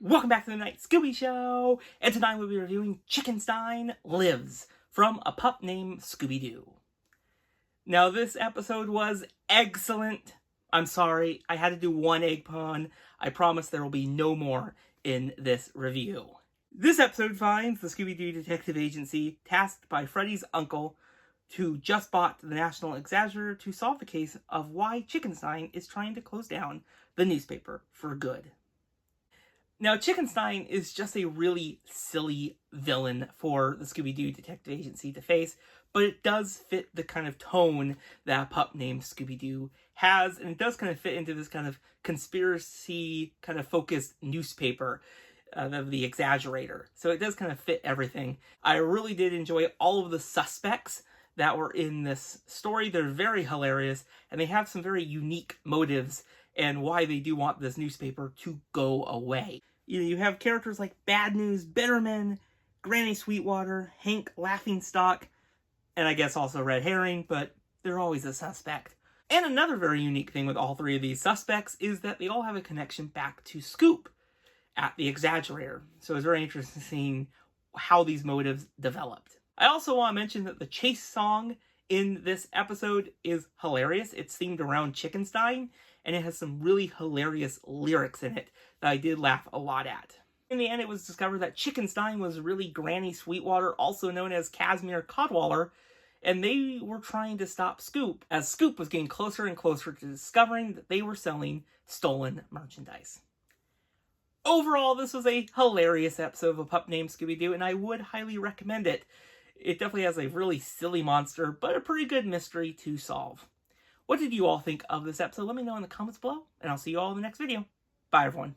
Welcome back to the Night Scooby Show, and tonight we'll be reviewing Chickenstein Lives from a pup named Scooby-Doo. Now this episode was excellent. I'm sorry, I had to do one egg pun. I promise there will be no more in this review. This episode finds the Scooby-Doo Detective Agency tasked by Freddy's uncle who just bought the National Exaggerator to solve the case of why Chickenstein is trying to close down the newspaper for good. Now, Chickenstein is just a really silly villain for the Scooby-Doo Detective Agency to face, but it does fit the kind of tone that a pup named Scooby-Doo has, and it does kind of fit into this kind of conspiracy kind of focused newspaper of the Exaggerator. So it does kind of fit everything. I really did enjoy all of the suspects that were in this story. They're very hilarious, and they have some very unique motives and why they do want this newspaper to go away. You have characters like Bad News Bitterman, Granny Sweetwater, Hank Laughingstock, and I guess also Red Herring, but they're always a suspect. And another very unique thing with all three of these suspects is that they all have a connection back to Scoop at the Exaggerator. So it's very interesting seeing how these motives developed. I also want to mention that the chase song in this episode is hilarious. It's themed around Chickenstein, and it has some really hilarious lyrics in it that I did laugh a lot at. In the end, it was discovered that Chickenstein was really Granny Sweetwater, also known as Casimir Codwaller, and they were trying to stop Scoop, as Scoop was getting closer and closer to discovering that they were selling stolen merchandise. Overall, this was a hilarious episode of A Pup Named Scooby-Doo, and I would highly recommend it. It definitely has a really silly monster, but a pretty good mystery to solve. What did you all think of this episode? Let me know in the comments below, and I'll see you all in the next video. Bye, everyone.